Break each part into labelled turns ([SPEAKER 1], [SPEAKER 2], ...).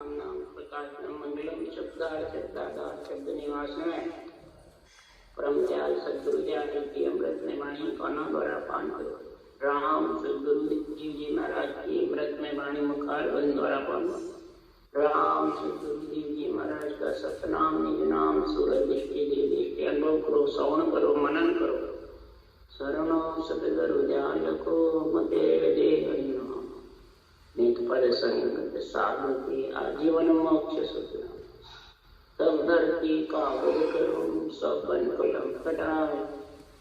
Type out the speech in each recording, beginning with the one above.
[SPEAKER 1] नाम प्रकाश मंगलम शब्द निवास में परम दयाल सदगुरु दयाल की अमृत में वाणी कौना द्वारा पान करो। राम सदगुरु जीव जी महाराज की अमृत में वाणी मुखार बंद द्वारा पान। राम सदगुरु जीव जी महाराज का सतनाम निज नाम सूरज दृष्टि देव दृष्टि अनुभव करो, श्रवण करो, मनन करो। शरणो सदगुरु दयाल को मते दे हरिनाम। नित पद संगत साधु के आजीवन मोक्ष सुख। तब धरती का बोध करो सब बन कलम कटाए।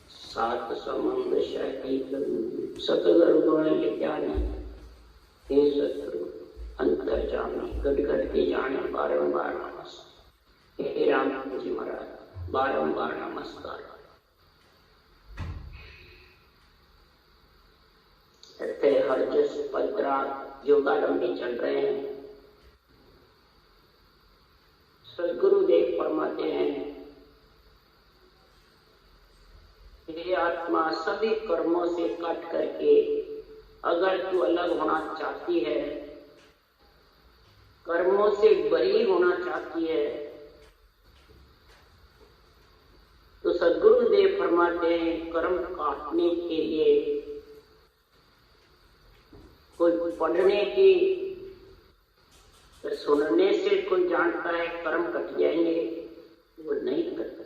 [SPEAKER 1] सात समंद शक्ति सतगुरु गुण ज्ञानी। हे सतगुरु अंतर जाने घट घट के जाने बारंबार नमस्कार। हे राम जी महाराज बारंबार नमस्कार। हर जस पदरा योगारंभी चल रहे हैं। सदगुरुदेव फरमाते हैं, ये आत्मा सभी कर्मों से कट करके अगर तू अलग होना चाहती है, कर्मों से बरी होना चाहती है, तो सदगुरुदेव फरमाते हैं कर्म काटने के लिए कोई पढ़ने की तो सुनने से कोई जानता है कर्म कट जाएंगे, वो नहीं करता।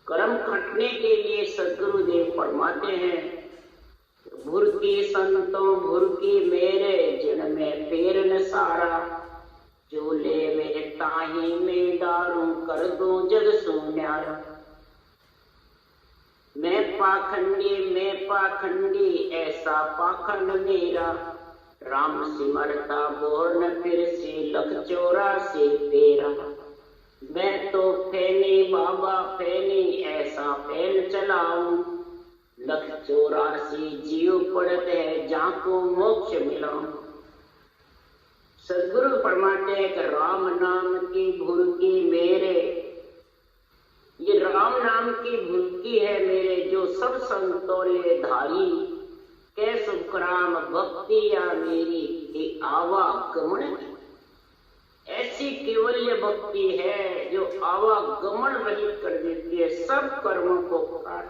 [SPEAKER 1] कर्म कटने के लिए सदगुरुदेव फरमाते हैं, भूर की संतों भूर की मेरे जिन में फेर न सारा। जो ले मेरे ताही में डारूं कर दो जग सुन्यारा। मैं पाखंडी ऐसा पाखंड मेरा। राम सिमरता बोर्न फिर से लख 84 तेरा। मैं तो फैनी बाबा फैनी ऐसा फैल चलाऊं। लख 84 जीव पड़ते है जाको मोक्ष मिलाऊं। सदगुरु फरमाते हैं कि राम नाम की भूलकी मेरे, ये राम नाम की भूलकी है मेरे जो सब संतोले धारी। कै सुखराम भक्ति या मेरी आवागमन। ऐसी केवल्य भक्ति है जो आवागमन रहित कर देती है, सब कर्मों को काट।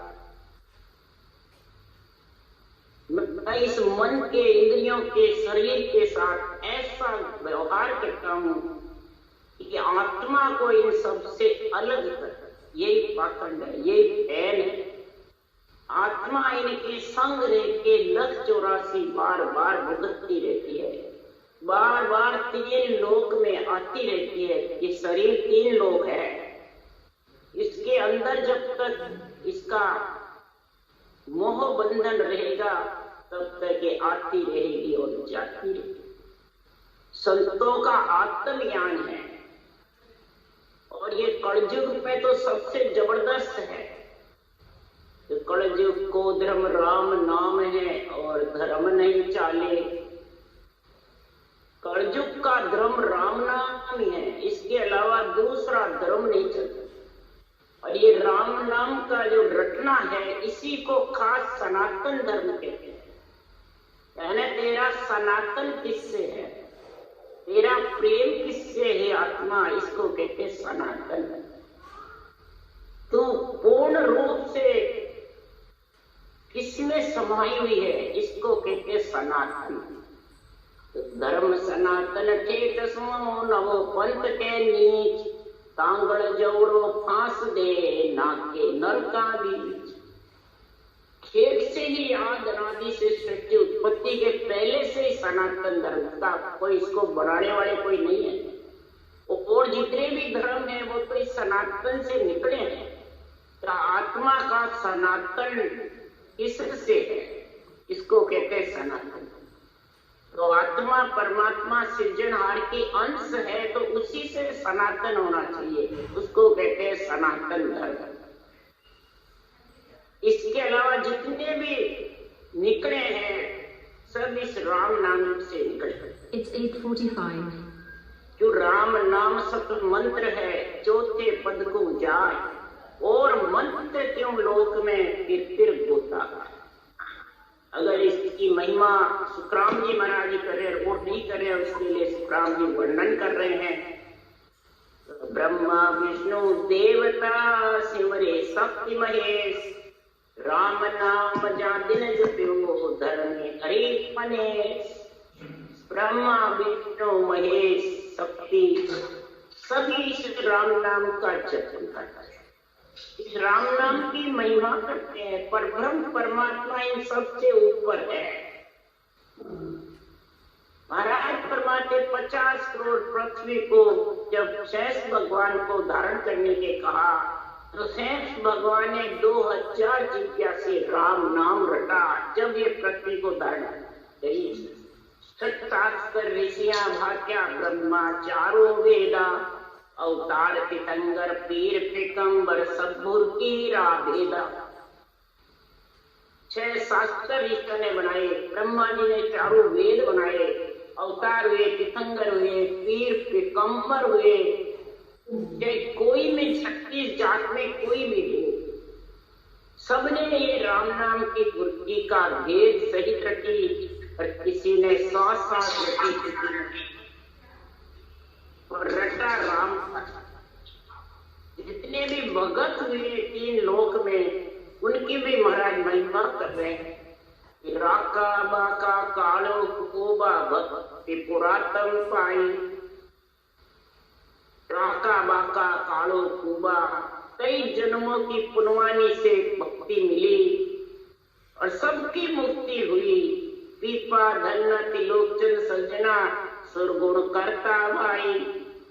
[SPEAKER 1] मैं इस मन के इंद्रियों के शरीर के साथ ऐसा व्यवहार करता हूं कि आत्मा को इन सबसे अलग कर। यही पाखंड है, यही फैल है। आत्मा इनके संग रह के लख 84 बार बार भुगतती रहती है, बार बार 3 लोक में आती रहती है। ये शरीर 3 लोक है, इसके अंदर जब तक इसका मोह बंधन रहेगा तब तक ये आती रहेगी और जाती रहेगी। संतों का आत्मज्ञान है और ये कलयुग पे तो सबसे जबरदस्त है। तो कलयुग को धर्म राम नाम है और धर्म नहीं चाले। कलयुग का धर्म राम नाम ही है, इसके अलावा दूसरा धर्म नहीं चलता। और ये राम नाम का जो रटना है इसी को खास सनातन धर्म कहते हैं। यानी तेरा सनातन किससे है, तेरा प्रेम किससे है आत्मा, इसको कहते सनातन। तू पूर्ण रूप से किसमें समाई हुई है, इसको कहते सनातन। तो धर्म सनातन ठेठ सुनो नवो पंथ के नीच। तांगड़ जौरो फांस दे नाके नरका बीच। खेत से ही आद अनादि से सृष्टि उत्पत्ति के पहले से ही सनातन धर्म का कोई इसको बनाने वाले कोई नहीं है। और जितने भी धर्म है वो तो इस सनातन से निकले हैं। तो आत्मा का सनातन किससे है, इसको कहते हैं सनातन। तो आत्मा परमात्मा सृजनहार की अंश है तो उसी से सनातन होना चाहिए, उसको कहते हैं सनातन धर्म। इसके अलावा जितने भी निकले हैं सब इस राम नाम से निकले। It's 8:45। जो राम नाम सत मंत्र है चौथे पद को जाए और मंत्र क्यों लोक में फिर होता है। अगर इसकी महिमा सुखराम जी महाराज जी कर रहे हैं और नहीं कर रहे हैं, उसके लिए सुखराम जी वर्णन कर रहे हैं। ब्रह्मा विष्णु देवता सिमरे शक्ति महेश, राम नाम जा दिन जप्यो धर्मे हरि मनेश। ब्रह्मा विष्णु महेश शक्ति सभी इस राम नाम का जपन करते हैं, इस राम नाम की महिमा करते हैं। पर ब्रह्म परमात्मा इन सबसे ऊपर है। महाराज परमात्मा 50 करोड़ पृथ्वी को जब शेष भगवान को धारण करने के कहा, तो शेष भगवान ने 2000 जिज्ञा से राम नाम रटा। जब ये पृथ्वी को धारण करी, सत्तास्कर ऋषियां भाग्या ब्रह्मा चारों वेदा, अवतार तीर्थंकर पीर पिकंबर सद्गुरु की राभेदा। 6 शास्त्र ऋषियों ने बनाए, ब्रह्मा जी ने चारों वेद बनाए, अवतार हुए, तीर्थंकर हुए, पीर पिकंबर हुए। कोई में 36 जात में कोई भी हो, सबने ये राम नाम की गुरकी का भेद सहित रखी, और किसी ने 100 रखी और रटा राम। जितने भी भगत हुए 3 लोक में, उनकी भी महाराज महिमा कर रहे हैं। राका बाका कालो कुबा भक्ति पुरातन पाई। राका बाका कालो कुबा, कई जन्मों की पुनवानी से भक्ति मिली और सबकी मुक्ति हुई। पीपा धन्ना तिलोचन सजना सुरगुण करता भाई,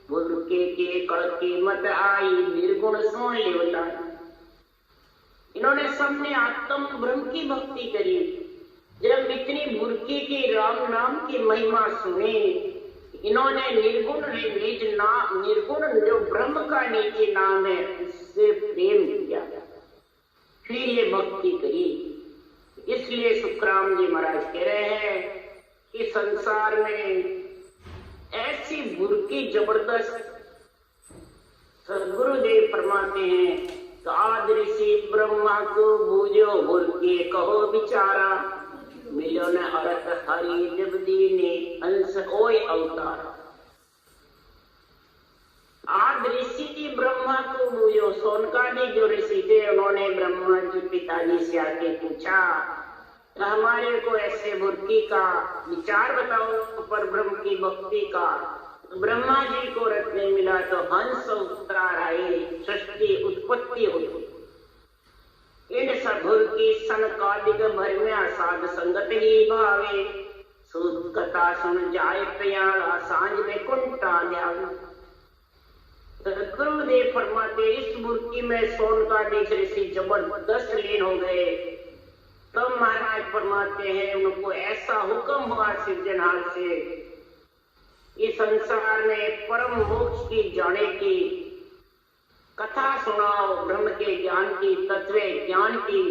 [SPEAKER 1] बुरके के कड़की मत आई निर्गुण सो लेवला। इन्होंने सबने आत्म ब्रह्म की भक्ति करी। जब इतनी बुरकी की राम नाम की महिमा सुनी, इन्होंने निर्गुण निर्गुण जो ब्रह्म का निजी नाम है उससे प्रेम किया, फिर ये भक्ति करी। इसलिए सुखराम जी महाराज कह रहे हैं कि संसार में ऐसी बुरकी जबरदस्त सदगुरुदेव फरमाते हैं, साध ऋषि ब्रह्मा को बूझो बुरकी कहो बिचारा, मिलो न अरत हरि जब दीने अंश ओय अवतारा। आद ऋषि ब्रह्मा को बूझो, सोनकादि जो ऋषि थे उन्होंने ब्रह्मा जी पिताजी से आके पूछा, हमारे को ऐसे बुरकी का विचार बताओ पर ब्रह्म की भक्ति का। ब्रह्मा जी को रत्न मिला तो हंस अवतार आए, सृष्टि उत्पत्ति हुई। इन सभुर की सनकादिक भरम्या साध संगत ही भावे, सूद कथा सुन जाए प्याला सांझ में कुंटा जावे। गुरुदेव फरमाते इस बुरकी में सोनकादिक ऋषि जबरदस्त लीन हो गए। तब महाराज फरमाते हैं उनको ऐसा हुक्म हुआ सिरजनहार से, इस संसार में परम मोक्ष की जाने की कथा सुनाओ, ब्रह्म के ज्ञान की, तत्व ज्ञान की।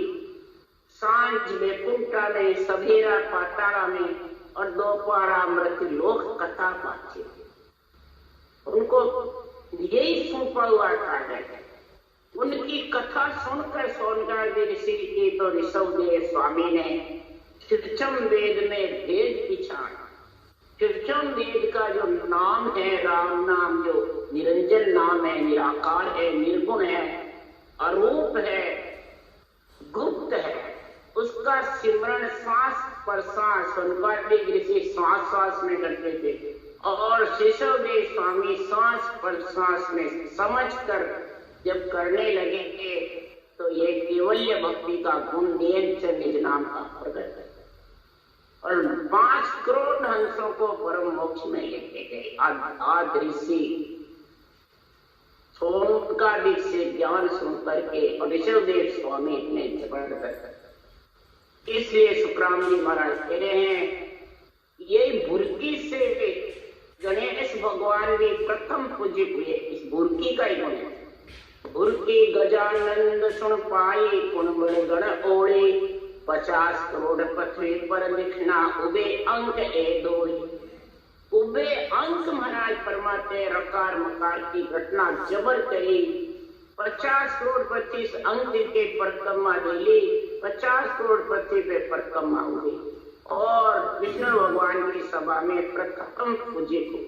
[SPEAKER 1] सांझ में कुंटा में, सवेरा पाताला में और दोपहरा मृत्यु लोक कथा पाचे। उनको यही सौंपा हुआ कार्य है। उनकी कथा सुनकर सोनकादि ऋषि की तो ऋषभदेव स्वामी ने शिवचम वेद में भेद पिछाड़ा। शिवचम वेद का जो नाम है, राम नाम, जो निरंजन नाम है, निराकार है, निर्गुण है, अरूप है, गुप्त है, उसका सिमरण सांस पर सांस सोनकादि ऋषि सांस सांस में करते थे और ऋषभदेव स्वामी सांस पर सांस में समझकर जब करने लगेंगे तो ये केवल्य भक्ति का गुण निज नाम का प्रकट है और 5 करोड़ हंसों को परम मोक्ष में लेके गए। आद ऋषि सोनकादिक से ज्ञान सुन करके और ऋषभदेव स्वामी इतने जबरदस्त। इसलिए सुखराम जी महाराज कह रहे हैं ये बुरकी से गणेश भगवान भी प्रथम पूज्य हुए। इस बुरकी का ही गुण है। बुरकी गजानंद सुन पाई कुण बड़े गण ओढ़े, 50 करोड़ पृथ्वी पर दिखना उबे अंक ए दोई। उबे अंक महाराज फरमाते रकार मकार की घटना जबर करी। 50 करोड़ 25 अंक के परतमा डेली 50 करोड़ पृथ्वी पे परिक्रमा हुई और विष्णु भगवान की सभा में प्रथम पूजित हो।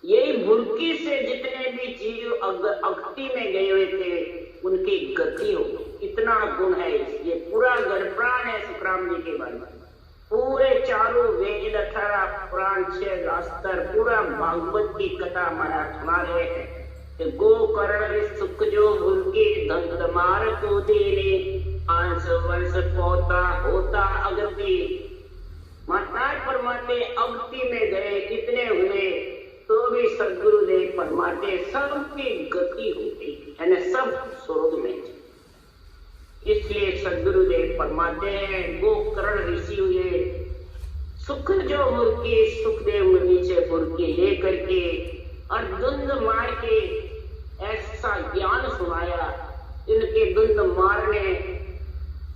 [SPEAKER 1] यही भुरकी से जितने भी जीव अगति में गए हुए थे उनकी गति हो, इतना गुण है। ये पूरा गढ़प्राण है सुखराम जी के बारे में। पूरे चारों वेद 18 पुराण 6 शास्त्र पूरा भागवत की कथा हमारा सुना रहे हैं कि गोकर्ण सुख जो भुरकी दंत मार को देने अंश वंश पोता होता अगति। महाराज परमात्मा अगति में गए कितने हुए तो भी सदगुरुदेव परमात्मा सबकी गति होती है, सब स्वर्ग में। इसलिए सदगुरुदेव परमात्मा गोकर्ण ऋषि हुए। सुख जो मुर्गी सुखदेव मुनि से मुर्गी लेकर के और धुंध मार के ऐसा ज्ञान सुनाया। इनके धुंध मारने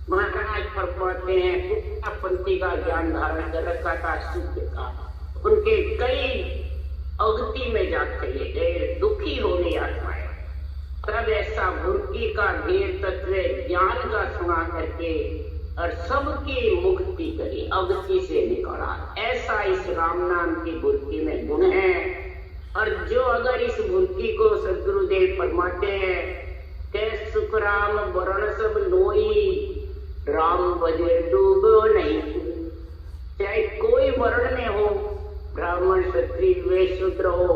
[SPEAKER 1] महाराज परमात्मा पंथी का ज्ञान धारण कर रखा था, सुख का। उनके कई अगति में जा चले गए, दुखी हो गई आत्माएं। तब ऐसा भुरकी का ढेर तत्व ज्ञान का सुना करके और सबकी मुक्ति करी, अगति से निकाला। ऐसा इस राम नाम की भुरकी में गुण है। और जो अगर इस भुरकी को सदगुरुदेव फरमाते हैं कि सुख राम वरण सब लोई राम भजे डूबो नहीं। चाहे कोई वर्ण में हो, ब्राह्मण क्षत्रिय वैश्य शूद्र हो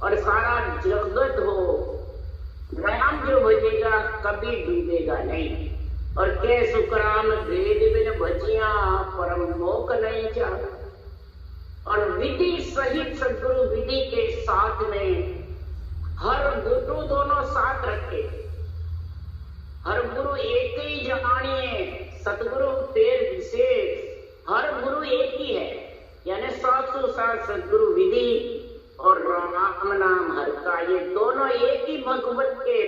[SPEAKER 1] और सारा जगत हो, राम जो भजेगा कभी डूबेगा नहीं। और के सुखराम भेद बिन भजिया परम मोक नहीं जा। और विधि सहित सदगुरु विधि के साथ में हर गुरु दोनों साथ रखे। हर गुरु एक ही जानिए, सतगुरु तेर विशेष। हर गुरु एक ही है, यानी 707 सदगुरु विधि और राम नाम हर का, ये दोनों एक ही भगवत के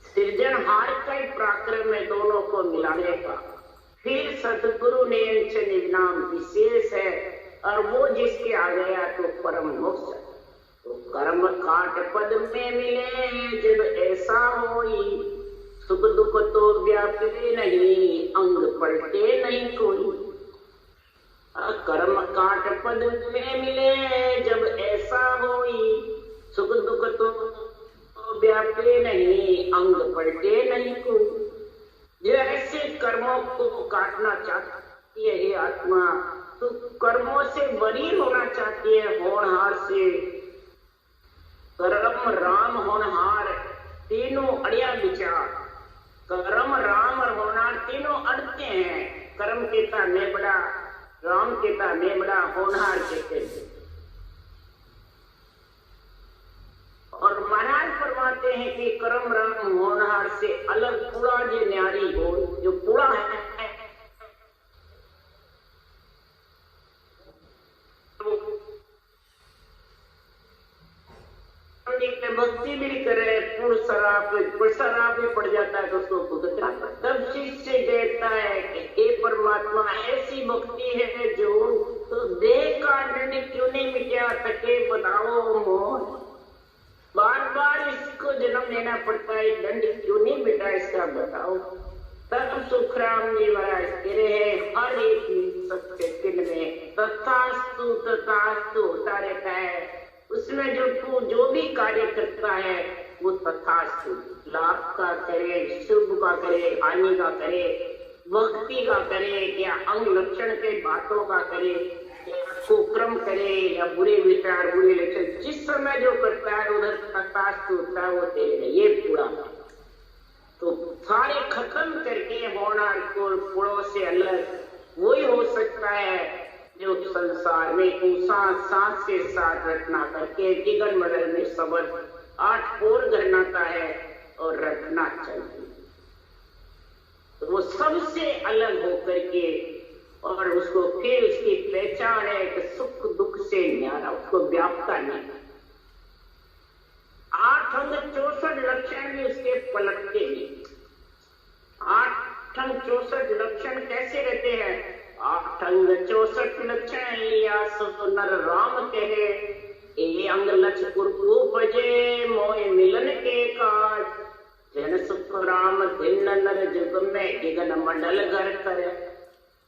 [SPEAKER 1] सृजनहार का ही पराक्रम में दोनों को मिलाने का। फिर सतगुरु ने नाम विशेष है और वो जिसके आ गया तो परम मोक्ष। तो कर्म काट पद में मिले जब ऐसा होई, सुख दुख तो व्यापे नहीं अंग पलटे नहीं कोई। कर्म काट पद में मिले जब ऐसा होई, सुख दुख तो व्यापे नहीं अंग पलटे नहीं कोई। जो ऐसे कर्मों को काटना चाहती है ये आत्मा, तो कर्मों से बरी होना चाहती है, होनहार से। कर्म राम होनहार तीनों अड़िया विचार। कर्म राम और होनहार तीनों अड़ते हैं। कर्म कहता मैं बड़ा, राम कहता मैं बड़ा, होनहार कहते हैं। और महाराज फरमाते हैं कि कर्म राम होनहार से अलग पूरा जो न्यारी हो, जो पूरा है भक्ति भी करे, शराब भी पड़ जाता है तो उसको भुगतना। तब शिष्य कहता है कि हे परमात्मा ऐसी भक्ति है जो तो देह का दंड क्यों नहीं मिटा सके बताओ मोहन। बार बार इसको जन्म लेना पड़ता है, दंड क्यों नहीं मिटा इसका बताओ। तब सुखराम जी महाराज कह रहे हैं हर एक सेकंड में तथास्तु तथास्तु होता रहता है। उसमें जो भी कार्य करता है वो तथास्तु, लाभ का करे, शुभ का करे, हानि का करे, भक्ति का करे या अंग लक्षण के बातों का करे, कुक्रम करे या बुरे विचार बुरे लक्षण, जिस समय जो करता है उधर तथास्तु होता है वो तेरे ये पूरा। तो सारे खत्म करके होना को पुड़ों से अलग वही हो सकता है जो संसार में सांस के साथ रचना करके दिगन मडल में सबल 8 पोर गहनाता है और रचना चाहिए। तो वो सबसे अलग होकर के और उसको फिर उसकी पहचान है कि सुख दुख से न्यारा, उसको व्यापता नहीं। 8 अंग 64 लक्षण भी उसके पलटते नहीं। 8 अंग 64 लक्षण कैसे रहते हैं? 8 अंग 64 लक्षण लिया सो नर राम कहे, ए अंग लक्ष गुरु बजे मोय मिलन के काज। जन सुख राम दिन नर जुग में दिगन मंडल घर करे।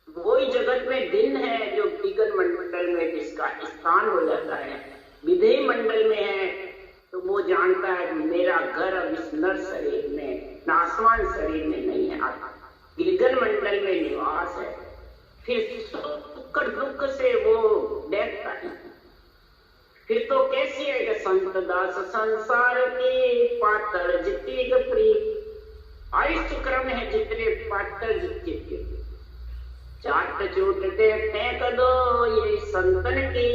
[SPEAKER 1] वही जगत में दिन है जो दिगन मंडल में जिसका स्थान हो जाता है, विधेय मंडल में है, तो वो जानता है मेरा घर अब इस नर शरीर में, नासवान शरीर में नहीं है, गिरगन मंडल में निवास है। फिर सुख दुख से वो देखता है। फिर तो कैसी है संत दास संसार की पातर जितनी गपरी। आयुष्य क्रम है जितने पातर जितने चाट चूट के फेंक दो ये संतन की।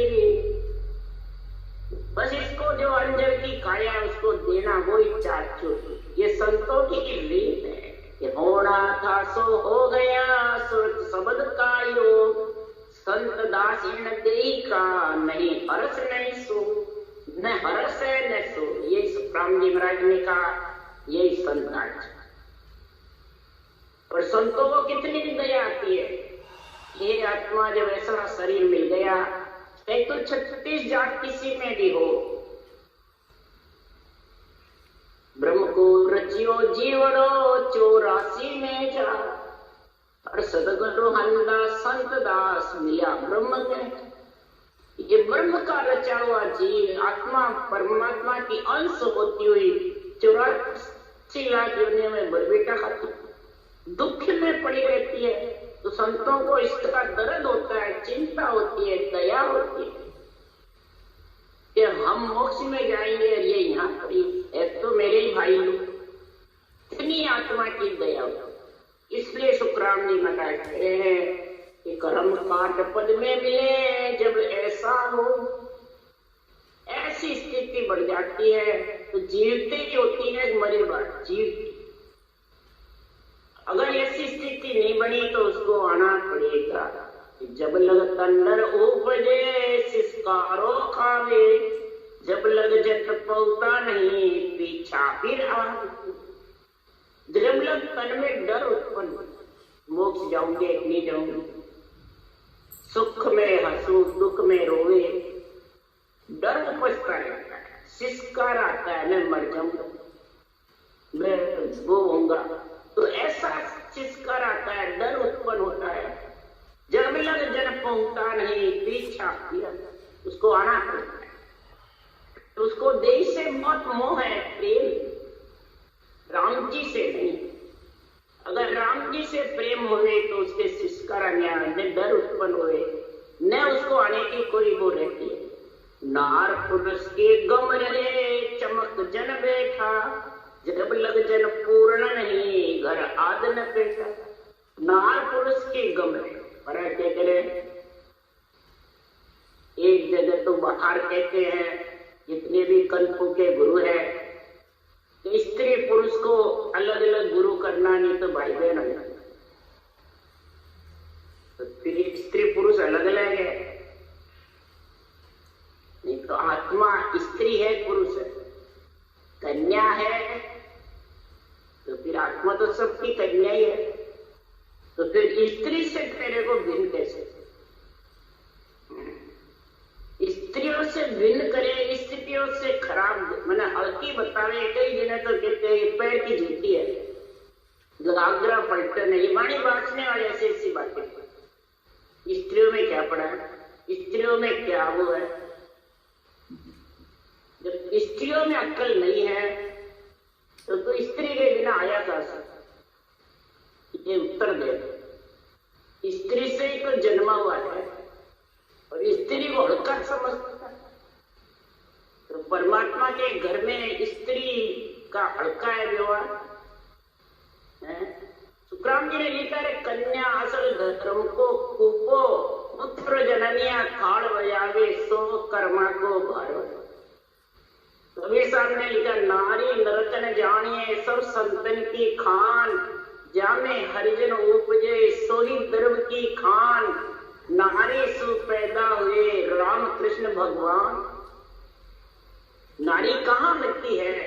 [SPEAKER 1] बस इसको जो अंजर की काया है उसको देना वही चाट चूट। ये संतों की रीत है। ये होना था सो हो गया सोच शब्द का योग। संत दास इन देई का नहीं हर्ष नहीं सो, न हर्ष है न सो। ये सुखराम जी महाराज ने कहा, यही संत आज। और संतों को कितनी दया आती है। ये आत्मा जब ऐसा शरीर मिल गया, चाहे तो 36 जात किसी में भी हो, ब्रह्म को रचियो जीवड़ो 84 में जा। और सदगुरु हंदा संत दास मिला ब्रह्म में। ये ब्रह्म का रचा हुआ जीव आत्मा परमात्मा की अंश होती हुई 84 लाख योनियों में बरबेटा खाती, दुख में पड़ी रहती है। तो संतों को इसका दर्द होता है, चिंता होती है, दया होती है कि हम मोक्ष में जाएंगे और ये यहाँ पड़ी है, तो मेरे ही भाई लोग। इतनी आत्मा की दया होती। इसलिए सुखराम जी बताते हैं कि कर्म काट पद में मिले जब ऐसा हो। ऐसी स्थिति बढ़ जाती है तो जीवते ही होती है, मरे बाद जीवती। अगर ऐसी स्थिति नहीं बनी तो उसको आना पड़ेगा। जब लग तंडर उपजे सिसकारो खावे, जब लग जट पौता नहीं पीछा फिर आवे। जब लग तन में डर उत्पन्न, मोक्ष जाऊंगे नहीं जाऊंगे, सुख में हंसू दुख में रोवे, डर उपजता रहता है, सिसकार आता है मैं मर जाऊंगा, मैं वो होऊंगा। तो ऐसा सिसकार आता है, डर उत्पन्न होता है। जब लग जन पहुंचता नहीं पीछा फिर, उसको आना पड़ता है। तो उसको देश से बहुत मोह है, प्रेम राम जी से नहीं। अगर राम जी से प्रेम हुए तो उसके सिसकार आने, डर उत्पन्न हुए, न उसको आने की कोई वो रहती है। नार पुरुष के गम रहे चमक जन बैठा, जब लग जन पूर्ण नहीं घर आद न बैठा। नार पुरुष के गम रहे पर क्या करे। एक जगह तो बाहर कहते हैं जितने भी कल्पों के गुरु है, तो स्त्री पुरुष को अलग अलग गुरु करना नहीं तो भाई बहन अलग। तो फिर स्त्री पुरुष अलग अलग है, नहीं तो आत्मा स्त्री है पुरुष है, कन्या है, तो फिर आत्मा तो सबकी कन्या ही है। तो फिर स्त्री से तेरे को भिन्न कैसे, स्त्रियों से भिन्न करे, स्थितियों से खराब मैंने हल्की बतावे। कई जने तो कहते हैं पैर की जूती है, घाघरा पलटन है, ये वाणी बांटने वाले ऐसी ऐसी बातें। स्त्रियों में क्या पड़ा है, स्त्रियों में क्या वो है। जब स्त्रियों में अक्ल नहीं है तो स्त्री के बिना आया जा सकता, ये उत्तर दे। स्त्री से ही तो जन्मा हुआ है और स्त्री को हल्का समझता है। तो परमात्मा के घर में स्त्री का हल्का है व्यवहार। सुखराम जी ने लिखा है कन्या असल धर्म को कूपो पुत्र जननिया खाड़ बजावे सो कर्मा को भारो। कबीर साहब ने लिखा नारी नरतन जानिए सब संतन की खान, जामे हरिजन उपजे सोही धर्म की खान। नारी सु पैदा हुए राम कृष्ण भगवान। नारी कहाँ मिलती है,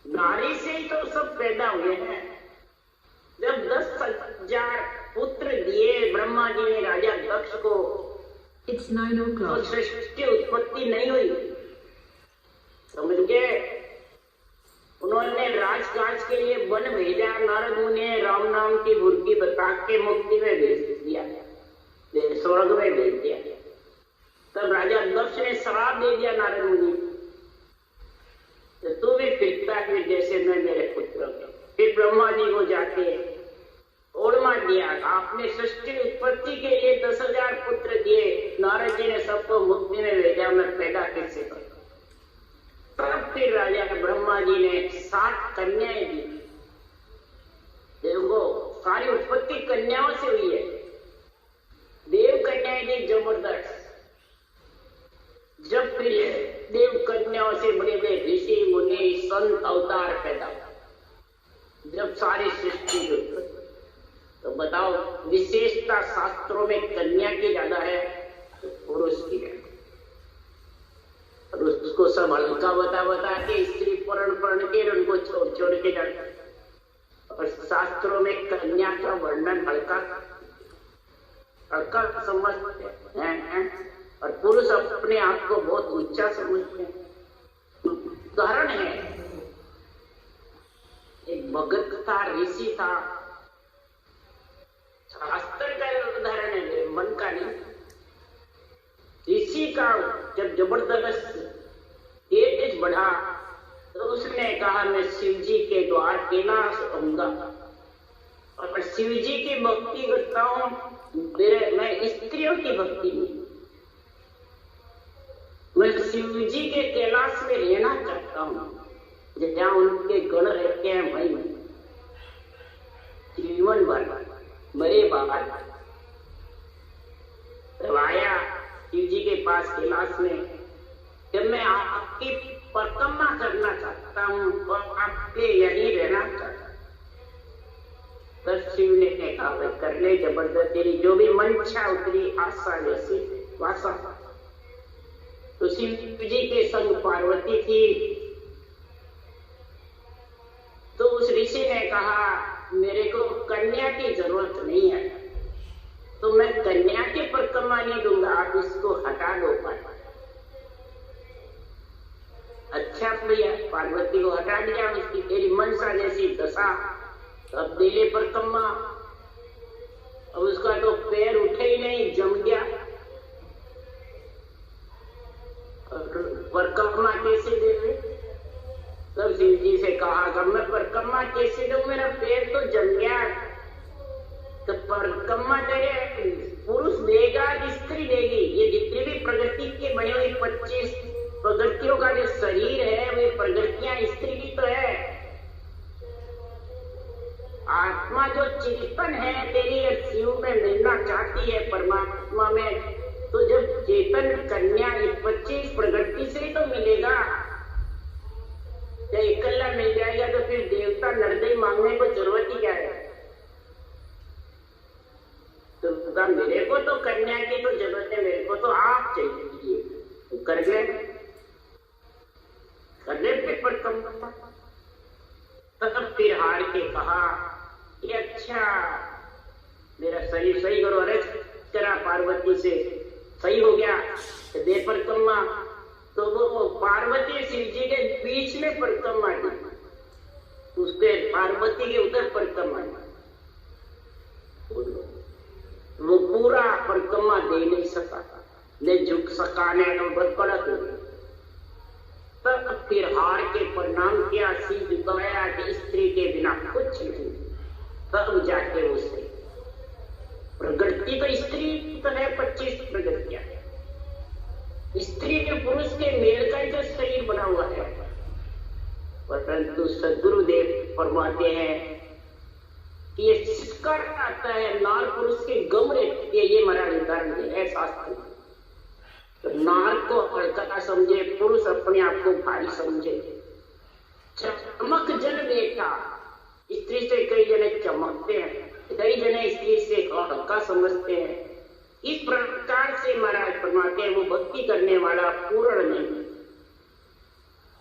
[SPEAKER 1] नारी से ही तो सब पैदा हुए हैं। जब 10,000 पुत्र दिए ब्रह्मा जी ने राजा दक्ष को, तो सृष्टि उत्पत्ति नहीं हुई, समझ गए। उन्होंने राजकाज के लिए वन भेजा। नारद मुनि ने राम नाम की बुर्की बता के मुक्ति में भेज दिया, स्वर्ग में भेज दिया। तब राजा दक्ष ने श्राप दे दिया नारद मुनि, तो तू भी फिरता फिर जैसे मैं मेरे पुत्र। फिर ब्रह्मा जी को जाके ओढ़मा दिया, आपने सृष्टि उत्पत्ति के लिए 10,000 पुत्र दिए, नारद जी ने सबको मुक्ति में भेजा, मैं पैदा कैसे करूं। तब फिर राजा ब्रह्मा जी ने 7 कन्याएं दी। देखो सारी उत्पत्ति कन्याओं से हुई है। देव कन्याएं दी जबरदस्त। जब फिर देव कन्याओं से बड़े बड़े ऋषि मुनि संत अवतार पैदा, जब सारी सृष्टि तो बताओ विशेषता शास्त्रों में कन्या की ज्यादा है तो पुरुष की है। और उसको सब हल्का बता के स्त्री पढ़ के उनको छोड़ के जाते। और शास्त्रों में कन्या का वर्णन हल्का समझते हैं और पुरुष अपने आप को बहुत ऊंचा समझते हैं। उदाहरण है, एक भगत था, ऋषि था, शास्त्र का उदाहरण है, मन का नहीं। ऋषि का जब जबरदस्त तेज बढ़ा तो उसने कहा मैं शिव जी के द्वार कैलाश आऊंगा और शिव जी की भक्ति करता हूं, मैं स्त्रियों की भक्ति नहीं, मैं शिव जी के कैलाश में रहना चाहता हूं जहां उनके गण रहते हैं। भाई जीवन भर मरे बाद तब आया शिव जी के पास कैलाश में, जब मैं आपकी परिक्रमा करना चाहता हूं और आपके यहीं रहना चाहता हूं। तब शिव ने कहा भाई कर ले, जबरदस्त तेरी जो भी मंशा उतरी आशा जैसी वासा। तो शिव जी के संग पार्वती थी। तो उस ऋषि ने कहा मेरे को कन्या की जरूरत नहीं है, तो मैं कन्या की परिक्रमा नहीं दूंगा, आप इसको हटा दो। अच्छा भैया, पार्वती को हटा दिया, उसकी तेरी मनसा जैसी दशा, अब दिले परिक्रमा। अब उसका तो पैर उठे ही नहीं, जम गया। परिक्रमा कैसे दे? तब शिव जी से कहा कि मैं परिक्रमा कैसे दूं, मेरा पैर तो जम गया। तो परिक्रमा तेरे पुरुष देगा कि स्त्री देगी? ये जितनी भी प्रगति के बने हुए 25 प्रगतियों का जो शरीर है वे प्रगतियां स्त्री की तो है। आत्मा जो चेतन है तेरी शिव में मिलना चाहती है परमात्मा में, तो जब चेतन कन्या 25 प्रगति से ही तो मिलेगा। जब इकल्ला मिल जाएगा तो फिर देवता नरदई मांगने को जरूरत ही क्या है? तो मेरे को तो कन्या की तो जरूरत है, मेरे को तो आप चाहिए, तो कर ले पेपर कम। तब फिर हार के कहा कि अच्छा मेरा शरीर सही करो। अरे करा पार्वती से सही हो गया तो दे परिक्रमा। तो वो पार्वती शिव जी के बीच में परिक्रमा दी, उसके पार्वती के उधर परिक्रमा दी। वो पूरा परिक्रमा दे नहीं सका, न झुक सका, न बदकड़क हो गया। तब फिर हार के प्रणाम किया, शिव झुकाया कि स्त्री के बिना कुछ नहीं। तब जाके उससे प्रगति तो स्त्री तो है 25 प्रगतियां, स्त्री के पुरुष के मेल का जो शरीर बना हुआ है। परंतु सदगुरुदेव फरमाते हैं कि ये शिकार आता है, नार पुरुष के गम रहती है। ये हमारा उदाहरण है शास्त्र। तो नार को हल्का समझे, पुरुष अपने आप को भारी समझे। चमक जन देखा, स्त्री से कई जने चमकते हैं, कई जने स्त्री से हल्का समझते हैं। इस प्रकार से महाराज फरमाते हैं वो भक्ति करने वाला पूर्ण नहीं।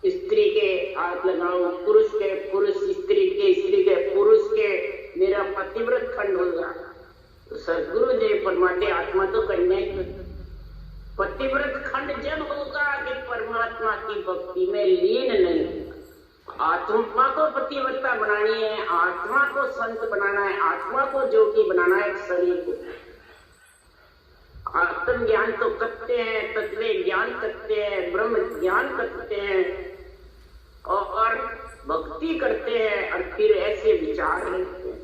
[SPEAKER 1] स्त्री के हाथ लगाओ, पुरुष के पुरुष, स्त्री के पुरुष के, मेरा पतिव्रत खंड होगा। तो सदगुरुदेव फरमाते आत्मा तो कन्या ही, पतिव्रत खंड जब होगा कि परमात्मा की भक्ति में लीन नहीं होगा। आत्मा को पतिव्रता बनानी है, आत्मा को संत बनाना है, आत्मा को जोगी बनाना है, शरीर को। आत्म ज्ञान तो करते हैं, तत्व ज्ञान करते हैं, ब्रह्म ज्ञान करते हैं और भक्ति करते हैं और फिर ऐसे विचार रखते हैं।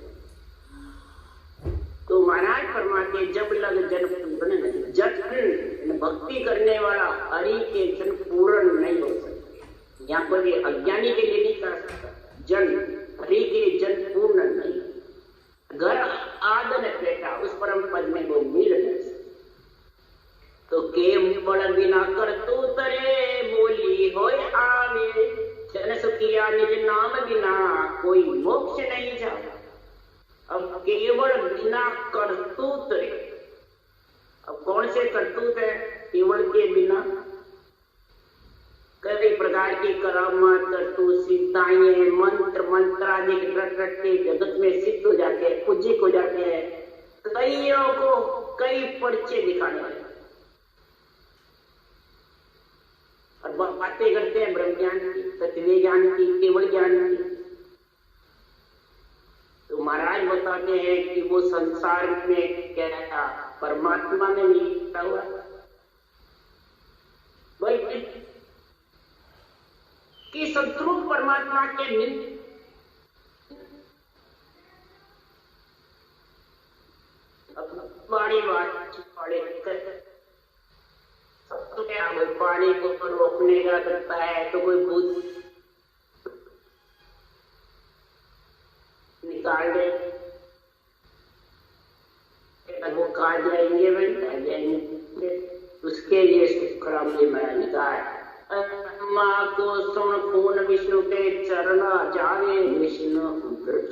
[SPEAKER 1] तो महाराज फरमाते जब लग जन पूर्ण, जन भक्ति करने वाला हरि के जन पूर्ण नहीं हो सकते। यहाँ पर भी अज्ञानी के लिए नहीं कर सकता, जन हरि के जन पूर्ण नहीं। घर आदन पेटा उस परम पद में वो मिल नहीं सकते। तो केवल बिना कर तू तरे बोली होय आवे, जन सुखिया निज नाम बिना कोई मोक्ष नहीं जाए। अब केवल बिना करतूत रे, अब कौन से करतूत है? केवल के बिना कई प्रकार की करामात करतूत सिद्धाएं मंत्र मंत्रादि रट के जगत में सिद्ध हो जाते हैं, पूजिक हो जाते हैं। कईयों को कई पर्चे दिखाने वाले और बातें करते हैं ब्रह्म ज्ञान की, तत्व ज्ञान की, केवल ज्ञान की। तो महाराज बताते हैं कि वो संसार में क्या था, परमात्मा में मिलता हुआ वही कि संतरूप परमात्मा के मिल बड़ी बात बड़े तो क्या, कोई पानी को रोकने का करता है तो कोई भूत निकाल दे, वो कहा जाएंगे भाई कहा जाएंगे। उसके लिए शुक्राम जी महाराज ने कहा है माँ को सुन खून विष्णु के चरण जावे, विष्णु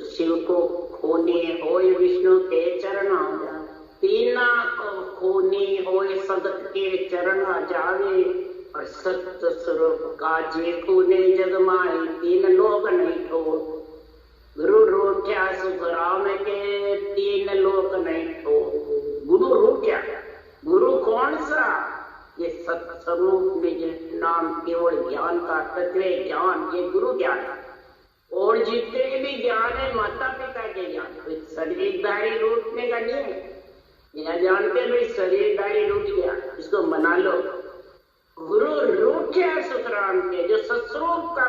[SPEAKER 1] शिव को खूनी होय विष्णु के चरण जावे, तीना को खूनी होय सदत के चरण जावे, और सत्य स्वरूप का जे खूने जग माए तीन लोक नहीं ठो। गुरु रूठ्या सुखराम के तीन लोक नहीं ठो। गुरु रूठ्या, गुरु कौन सा? ये सत्स्वरूप निज नाम केवल ज्ञान का तत्व ज्ञान, ये गुरु ज्ञान है। और जितने भी ज्ञान है माता पिता के ज्ञान, शरीरदारी रूठने का नहीं है। यह जानते भाई शरीरदारी रूठ गया, इसको मना लो। गुरु रूठ्या सुखराम के, जो सत्स्वरूप का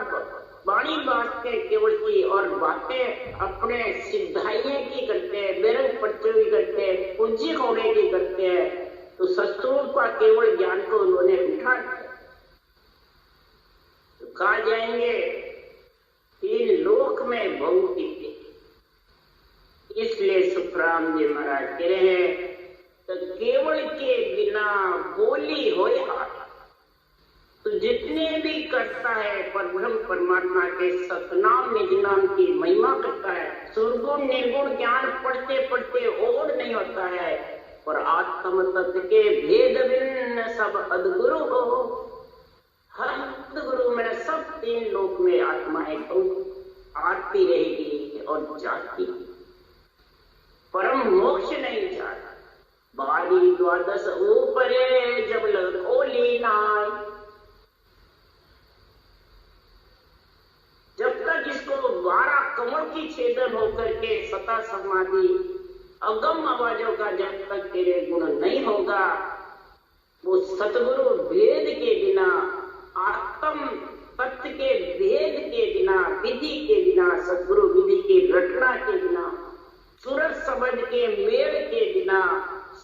[SPEAKER 1] वाणी बांटते केवल की और बातें अपने सिद्धाइयों की करते हैं, बेरंग पर्चे भी करते हैं, पूज्य होने की करते हैं, तो सत्स्वरूप का केवल ज्ञान को उन्होंने उठा तो कहा जाएंगे तीन लोक में भौतिक। इसलिए सुखराम जी महाराज कह रहे हैं तो केवल के बिना बोली होय हाथ। तो जितने भी करता है परब्रह्म परमात्मा के सतनाम निज नाम की महिमा करता है, सुरगुण निर्गुण ज्ञान पढ़ते पढ़ते और नहीं होता है, और आत्म तत्व के भेद भिन्न सब अद्गुरु हो। हर गुरु में सब तीन लोक में आत्माएं आती रहेगी और जाती, परम मोक्ष नहीं जाता। बारी द्वादश ऊपरे जब लग ओली नाय, जब तक इसको 12 कमल की छेदन होकर के सता समाधि अगम आवाजों का जब तक तेरे गुण नहीं होगा, वो सतगुरु भेद के बिना, आत्म तत्व के भेद के बिना, विधि के बिना, सतगुरु विधि की रटना के बिना, सूरज शब्द के मेल के बिना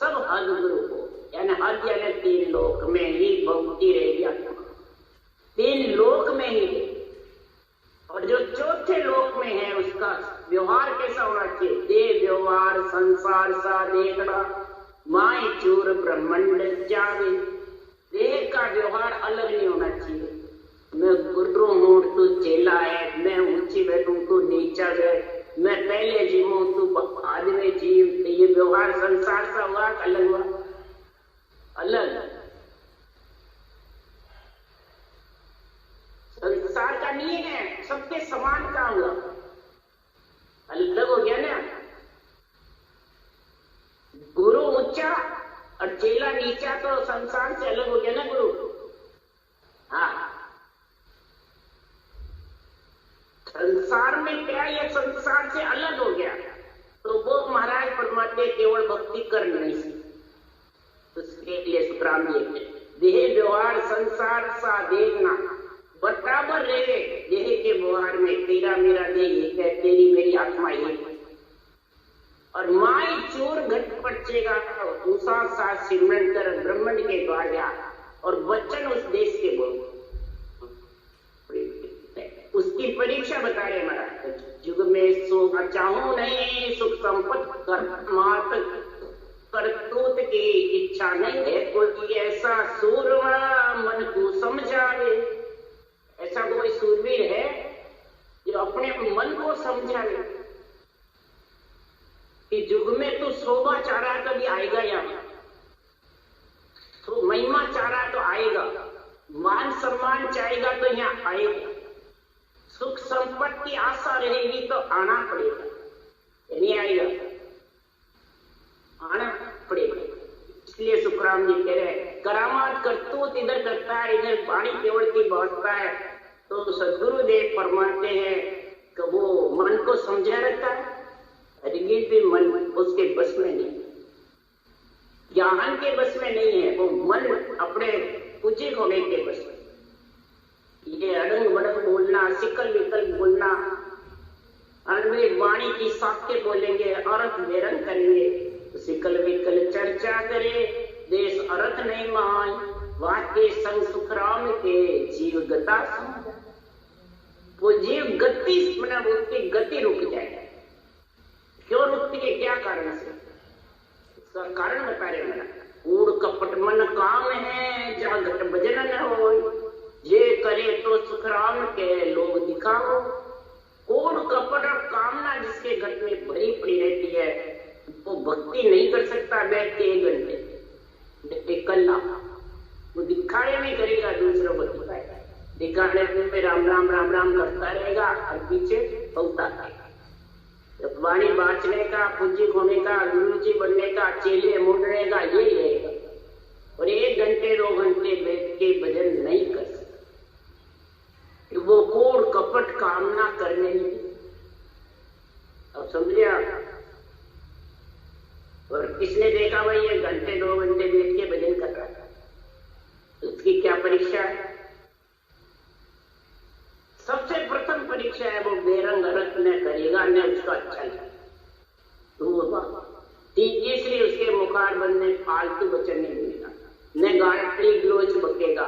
[SPEAKER 1] सब हद गुरु को, यानी हद यानी तीन लोक में ही भक्ति रहेगी आत्मा, तीन लोक में ही। और जो चौथे लोक में है उसका व्यवहार कैसा होना चाहिए? देह व्यवहार संसार सा देखना, माए चूर ब्रह्मंड जावे। देह का व्यवहार अलग नहीं होना चाहिए। मैं गुरु हूँ तू चेला है, मैं ऊंची बैठू तू नीचा है, मैं पहले जीवू तू बाद में जीव। ये व्यवहार संसार सा हुआ, अलग हुआ, अलग संसार का नहीं है, सबके समान का हुआ, अलग हो गया ना। गुरु ऊंचा और चेला नीचा, तो संसार से अलग हो गया ना गुरु। हाँ, संसार में क्या, यह संसार से अलग हो गया, तो वो महाराज परमात्मा केवल भक्ति कर नहीं सकते। उसके लिए सुखराम जी देह व्यवहार संसार सा देखना बराबर रहे, देह के व्यवहार में तेरा मेरा देह है, तेरी मेरी आत्मा ये, और माई चोर घट पचेगा दूसरा सा सिमरन कर ब्रह्मंड के द्वारा, और वचन उस देश के बोल। उसकी परीक्षा बता रहे महाराज, युग में सुख चाहूं नहीं, सुख संपत्ति कर मात करतूत की इच्छा नहीं है, कोई ऐसा सूरमा मन को समझावे। ऐसा कोई सूरवीर है जो अपने मन को समझावे कि युग में तो शोभा चाह रहा है, कभी आएगा यहाँ तो महिमा चाह रहा तो आएगा, मान सम्मान चाहेगा तो यहाँ आएगा, सुख संपत्ति की आशा रहेगी तो आना पड़ेगा, नहीं आएगा, आना पड़ेगा। इसलिए सुखराम जी कह रहे करामात करतूत इधर करता है, इधर वाणी केवल की बढ़ता है, तो सदगुरुदेव फरमाते हैं कि वो मन को समझा रहता है, हरगिज भी मन उसके बस में नहीं, ज्ञान के बस में नहीं है, वो मन अपने पूजे होने के बस में। ये अड़ंग बड़ंग बोलना, सिकल विकल बोलना, अनवे वाणी की साक्ष्य बोलेंगे, अर्थ बेरंग करेंगे, तो सिकल विकल चर्चा करे, देश अर्थ नहीं मान, वाक्य संग सुखराम के जीव गता, वो जीव गति मतलब उसकी गति रुक जाए। क्यों रुकती है, क्या कारण से, इसका कारण बता रहे मेरा। कूड़ कपट मन काम है, जहाँ घट भजन न हो, ये करे तो सुखराम के लोग दिखाओ। कूड़ कपट और कामना जिसके घट में भरी पड़ी रहती है, वो भक्ति नहीं कर सकता बैठ के 1 घंटे कल्ला, वो दिखाड़े में करेगा, दूसरों को दिखाएगा, दिखाड़े में राम राम राम राम करता रहेगा और पीछे पौता रहेगा। वाणी बाँचने का, पूज्य होने का, गुरु जी बनने का, चेले मुड़ने का, ये रहेगा, और 1 घंटे 2 घंटे बैठ के भजन नहीं कर सकता, वो कूड़ कपट कामना करने नहीं। अब समझिए आप, और किसने देखा भाई ये घंटे 2 घंटे बैठ के भजन कर रहा था, उसकी क्या परीक्षा है? सबसे प्रथम परीक्षा है वो बेरंग अर्थ न करेगा, न उसका अच्छा लगे, तीसरी उसके मुखार बंद में फालतू वचन नहीं मिलेगा, न गायत्री ग्लोच बकेगा,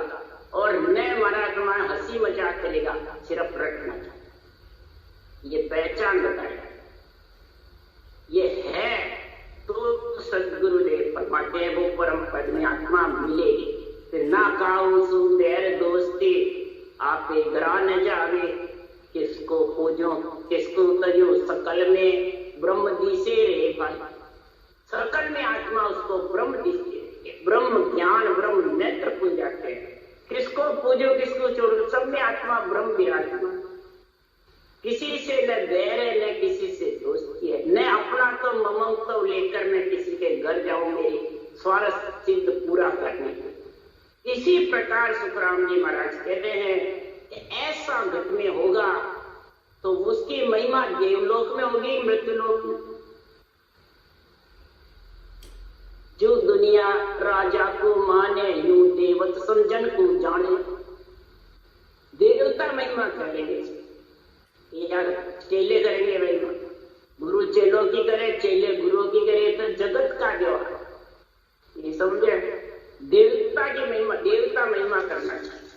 [SPEAKER 1] और न मरात्मा हंसी मजाक करेगा, सिर्फ रटना चाहिए। ये पहचान बताएगा, ये है तो सदगुरुदेव फरमाते हैं वो परम पद में आत्मा मिलेगी। फिर ना काऊ सुंदर दोस्ती आपे ग्रा न जावे, किसको खोजो किसको तजो, सकल में ब्रह्म दिसे रे भाई, सकल में आत्मा उसको ब्रह्म दिसे, ब्रह्म ज्ञान ब्रह्म नेत्र पूज जाते हैं। किसको पूजो किसको छोड़ो, सब में आत्मा ब्रह्म विराजमान, किसी से न बैर है न किसी से दोस्ती है, न अपना तो ममत्व लेकर मैं किसी के घर जाऊं मेरी स्वार्थ सिद्ध पूरा करने। इसी प्रकार सुखराम जी महाराज कहते हैं कि ऐसा घट में होगा तो उसकी महिमा देवलोक में होगी, मृत्युलोक में। जो दुनिया राजा को माने, यूं देवत समझन को जाने, देवता महिमा करेंगे यार, चेले करेंगे महिमा, गुरु चेलों की करे, चेले गुरुओं की करे, तो जगत का व्यवहार, ये समझे। देवता की महिमा, देवता महिमा करना चाहिए,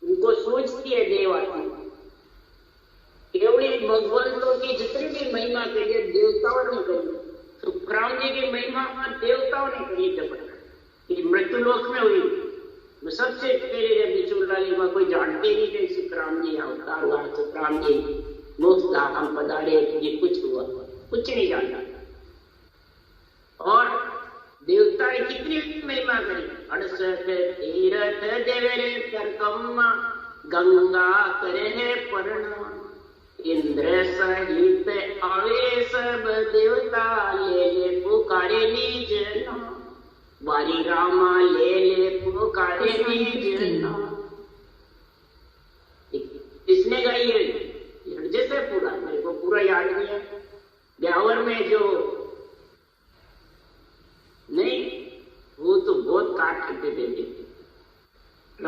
[SPEAKER 1] उनको सूझती है देवात्मा, केवली भगवंतों की जितनी भी महिमा करिए देवताओं ने करी, सुखराम जी की महिमा देवताओं ने करी, जब मृत्युलोक में हुई, तो सबसे पहले जब बिचुलाली में कोई जानते नहीं थे सुखराम जी अवतार हुआ, सुखराम जी मोक्ष धाम पधारे, ये कुछ हुआ, कुछ नहीं जानता। और देवता ने कितनी महिमा करी, 68 तीर्थ देवरे करकम्मा, गंगा करे परणा, इंद्र सहित आवे सब देवता, ले ले पुकारे निज नाम, वारी रामा ले ले पुकारे निज नाम। इसने गाई है जैसे पूरा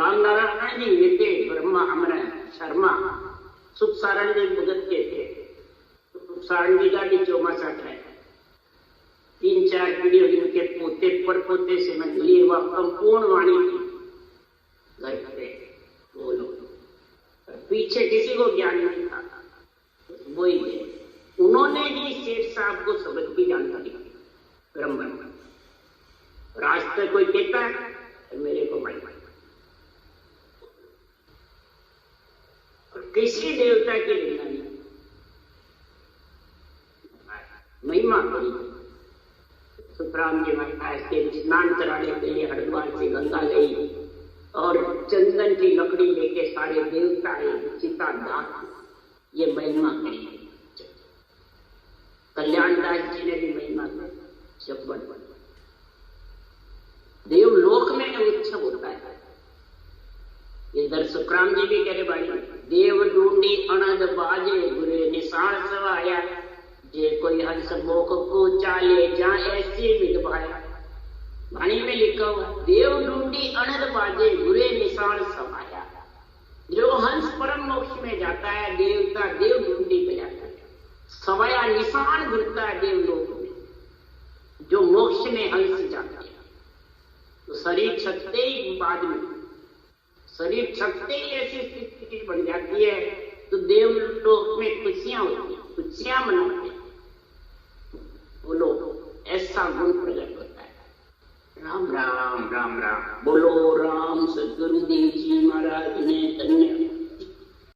[SPEAKER 1] राम नारायण जी लेते ब्रह्मा हमारे शर्मा सुख सारण जी भगत के थे। सुख सारण जी का भी चौमासा है, 3-4 पीढ़ियों के पोते पर पोते से मैं लिए वह संपूर्ण वाणी थी घर पे बोलो। पीछे किसी को ज्ञान नहीं था, वही है। उन्होंने ही सेठ साहब को शब्द की जानकारी दी ब्रह्म। रास्ते कोई कहता है तो मेरे को भाई किसी देवता की निंदा नहीं, महिमा करी। सुखराम जी महाराज के स्नान कराने के लिए हरिद्वार से गंगा गई और चंदन की लकड़ी लेके सारे देवता आए, चिता दान, ये महिमा करी। कल्याणदास जी ने भी महिमा की। जब देवलोक में उत्सव होता है, इधर सुखराम जी भी कह रहे भाई, देव ढूंढी अनद बाजे गुरे निशान सवाया, जे कोई हंस मोख को चाले जा ऐसी विधवाया। वाणी में लिखा हुआ, देव ढूंढी अनद बाजे गुरे निशान सवाया। जो हंस परम मोक्ष में जाता है, देवता देव ढूंढी पे जाता है, सवाया निशान ढूंढता है देवलोक में, जो मोक्ष में हंस जाता है। तो शरीर छकते ही बाद में, शरीर छकते ही ऐसी स्थिति बन जाती है, तो देवलोक में खुशियां होती है, खुशियां मनाते हैं। बोलो ऐसा गुण प्रकट होता है। राम राम राम राम। बोलो राम सदगुरुदेव जी महाराज ने धन्य